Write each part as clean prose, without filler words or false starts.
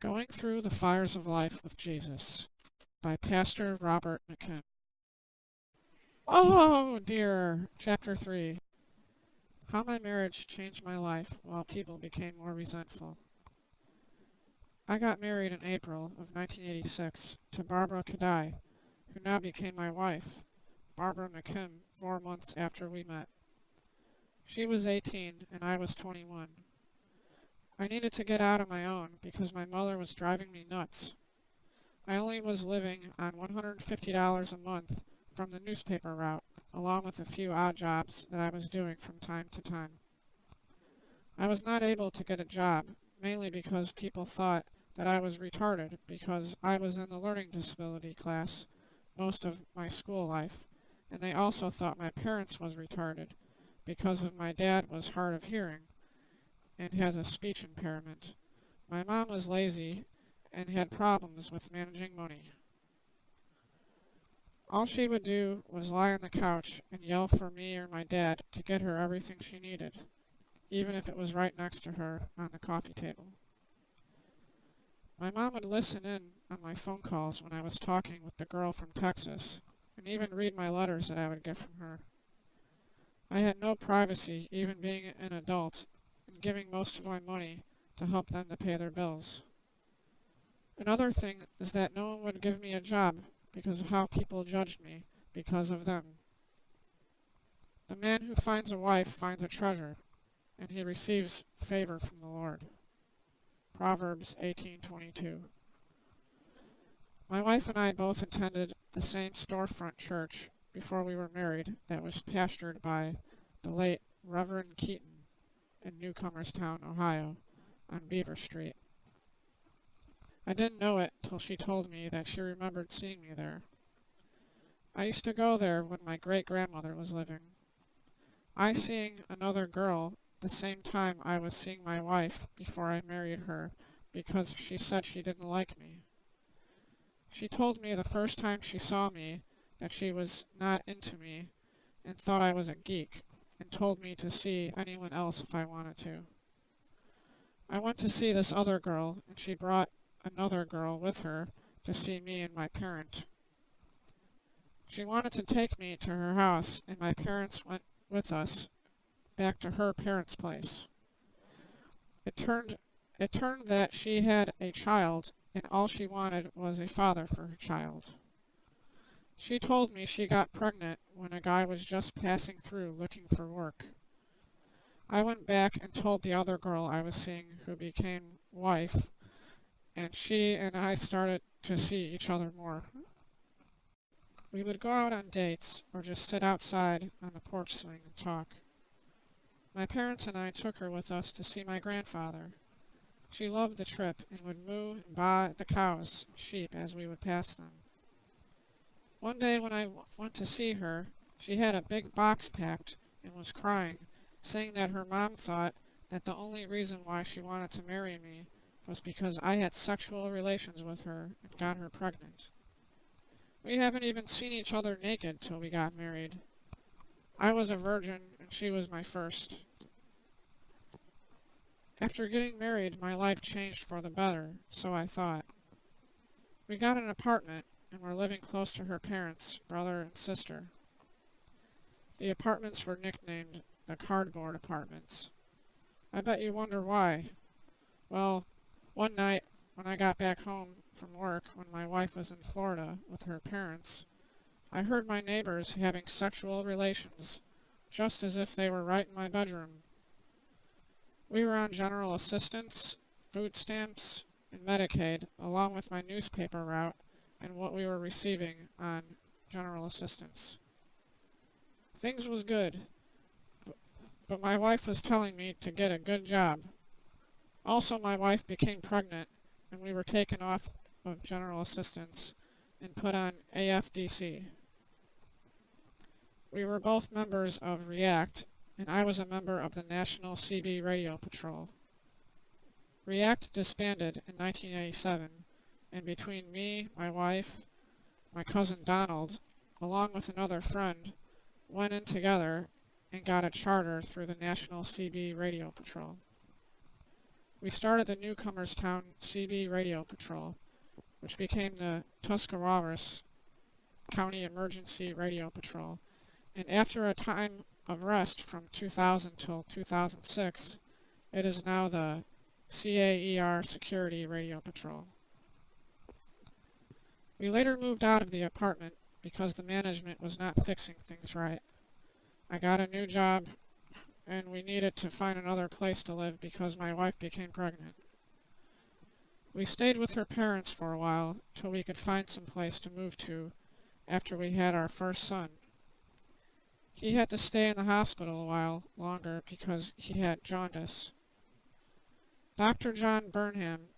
Going Through the Fires of Life with Jesus by Pastor Robert McKim. Oh dear! Chapter 3. How my marriage changed my life while people became more resentful. I got married in April of 1986 to Barbara Kadai, who now became my wife, Barbara McKim, 4 months after we met. She was 18 and I was 21. I needed to get out on my own because my mother was driving me nuts. I only was living on $150 a month from the newspaper route, along with a few odd jobs that I was doing from time to time. I was not able to get a job, mainly because people thought that I was retarded because I was in the learning disability class most of my school life, and they also thought my parents was retarded because of my dad was hard of hearing and has a speech impairment. My mom was lazy and had problems with managing money. All she would do was lie on the couch and yell for me or my dad to get her everything she needed, even if it was right next to her on the coffee table. My mom would listen in on my phone calls when I was talking with the girl from Texas, and even read my letters that I would get from her. I had no privacy, even being an adult, and giving most of my money to help them to pay their bills. Another thing is that no one would give me a job because of how people judged me because of them. The man who finds a wife finds a treasure, and he receives favor from the Lord. Proverbs 18:22. My wife and I both attended the same storefront church before we were married that was pastored by the late Reverend Keaton in Newcomerstown, Ohio, on Beaver Street. I didn't know it till she told me that she remembered seeing me there. I used to go there when my great-grandmother was living. I seeing another girl the same time I was seeing my wife before I married her because she said she didn't like me. She told me the first time she saw me that she was not into me and thought I was a geek, and told me to see anyone else if I wanted to. I went to see this other girl, and she brought another girl with her to see me and my parent. She wanted to take me to her house, and my parents went with us back to her parents' place. It turned that she had a child, and all she wanted was a father for her child. She told me she got pregnant when a guy was just passing through looking for work. I went back and told the other girl I was seeing, who became wife, and she and I started to see each other more. We would go out on dates or just sit outside on the porch swing and talk. My parents and I took her with us to see my grandfather. She loved the trip and would moo and baa at the cows and sheep as we would pass them. One day when I went to see her, she had a big box packed and was crying, saying that her mom thought that the only reason why she wanted to marry me was because I had sexual relations with her and got her pregnant. We haven't even seen each other naked till we got married. I was a virgin and she was my first. After getting married, my life changed for the better, so I thought. We got an apartment and were living close to her parents, brother and sister. The apartments were nicknamed the cardboard apartments. I bet you wonder why. Well, one night when I got back home from work when my wife was in Florida with her parents, I heard my neighbors having sexual relations, just as if they were right in my bedroom. We were on general assistance, food stamps, and Medicaid, along with my newspaper route and what we were receiving on general assistance. Things was good, but my wife was telling me to get a good job. Also, my wife became pregnant, and we were taken off of general assistance and put on AFDC. We were both members of REACT, and I was a member of the National CB Radio Patrol. REACT disbanded in 1987, and between me, my wife, my cousin Donald, along with another friend, went in together and got a charter through the National CB Radio Patrol. We started the Newcomers Town CB Radio Patrol, which became the Tuscarawas County Emergency Radio Patrol, and after a time of rest from 2000 till 2006, it is now the CAER Security Radio Patrol. We later moved out of the apartment because the management was not fixing things right. I got a new job, and we needed to find another place to live because my wife became pregnant. We stayed with her parents for a while till we could find some place to move to after we had our first son. He had to stay in the hospital a while longer because he had jaundice. Dr. John Burnham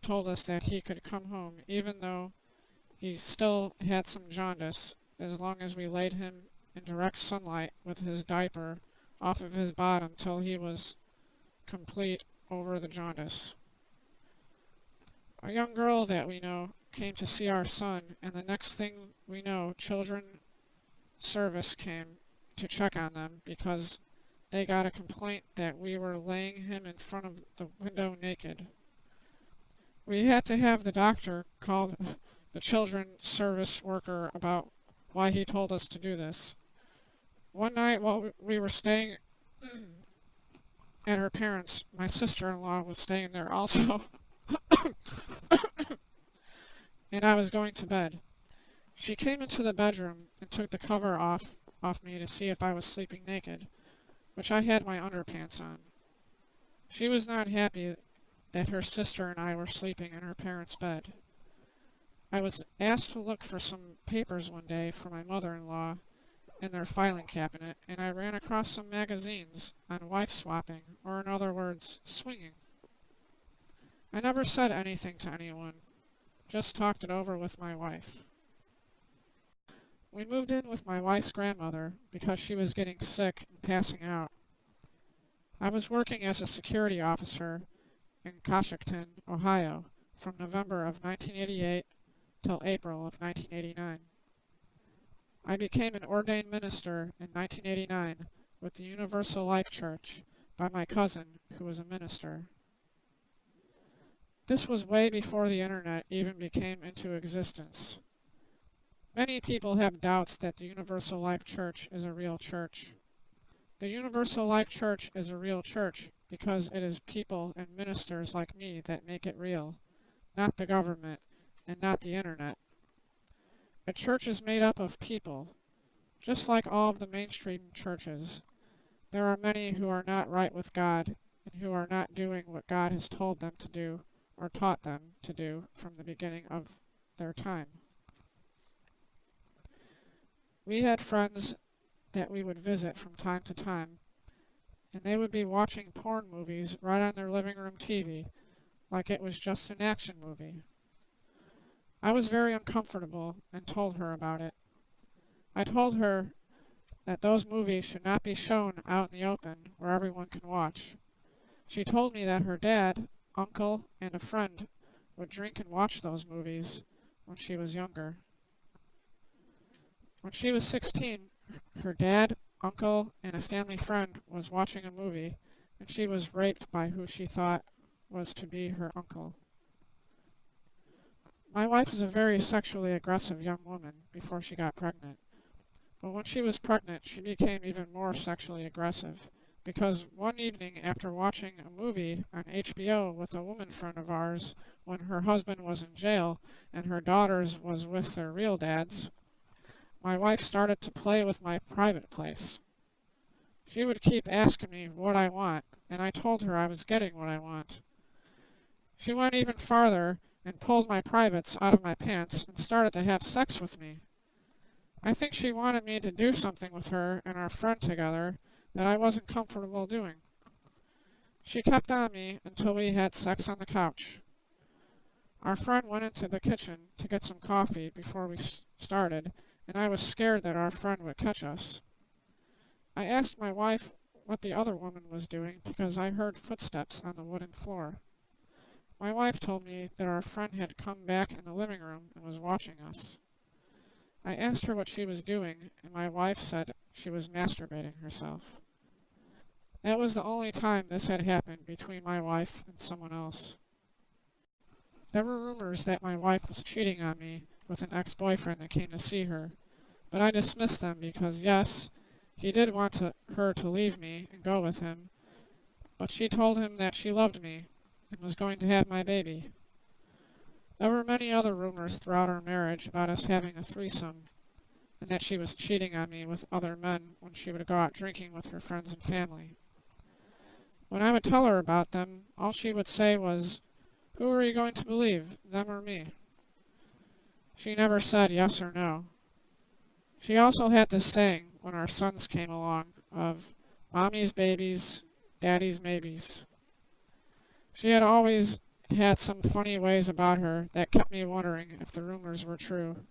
told us that he could come home even though he still had some jaundice as long as we laid him in direct sunlight with his diaper off of his bottom till he was complete over the jaundice. A young girl that we know came to see our son, and the next thing we know, Children's Service came to check on them because they got a complaint that we were laying him in front of the window naked. We had to have the doctor call the Children's Service worker about why he told us to do this. One night while we were staying at her parents', my sister-in-law was staying there also, and I was going to bed. She came into the bedroom and took the cover off me to see if I was sleeping naked, which I had my underpants on. She was not happy that her sister and I were sleeping in her parents' bed. I was asked to look for some papers one day for my mother-in-law in their filing cabinet, and I ran across some magazines on wife swapping, or in other words, swinging. I never said anything to anyone, just talked it over with my wife. We moved in with my wife's grandmother because she was getting sick and passing out. I was working as a security officer in Coshocton, Ohio, from November of 1988 till April of 1989. I became an ordained minister in 1989 with the Universal Life Church by my cousin, who was a minister. This was way before the internet even became into existence. Many people have doubts that the Universal Life Church is a real church. The Universal Life Church is a real church because it is people and ministers like me that make it real, not the government and not the internet. A church is made up of people, just like all of the mainstream churches. There are many who are not right with God and who are not doing what God has told them to do or taught them to do from the beginning of their time. We had friends that we would visit from time to time, and they would be watching porn movies right on their living room TV, like it was just an action movie. I was very uncomfortable and told her about it. I told her that those movies should not be shown out in the open where everyone can watch. She told me that her dad, uncle, and a friend would drink and watch those movies when she was younger. When she was 16, her dad, uncle, and a family friend was watching a movie, and she was raped by who she thought was to be her uncle. My wife was a very sexually aggressive young woman before she got pregnant. But when she was pregnant, she became even more sexually aggressive, because one evening after watching a movie on HBO with a woman friend of ours when her husband was in jail and her daughters was with their real dads, my wife started to play with my private place. She would keep asking me what I want, and I told her I was getting what I want. She went even farther and pulled my privates out of my pants and started to have sex with me. I think she wanted me to do something with her and our friend together that I wasn't comfortable doing. She kept on me until we had sex on the couch. Our friend went into the kitchen to get some coffee before we started, and I was scared that our friend would catch us. I asked my wife what the other woman was doing because I heard footsteps on the wooden floor. My wife told me that our friend had come back in the living room and was watching us. I asked her what she was doing, and my wife said she was masturbating herself. That was the only time this had happened between my wife and someone else. There were rumors that my wife was cheating on me with an ex-boyfriend that came to see her, but I dismissed them because, yes, he did want her to leave me and go with him, but she told him that she loved me and was going to have my baby. There were many other rumors throughout our marriage about us having a threesome, and that she was cheating on me with other men when she would go out drinking with her friends and family. When I would tell her about them, all she would say was, "Who are you going to believe, them or me?" She never said yes or no. She also had this saying when our sons came along of, "Mommy's babies, daddy's maybes." She had always had some funny ways about her that kept me wondering if the rumors were true.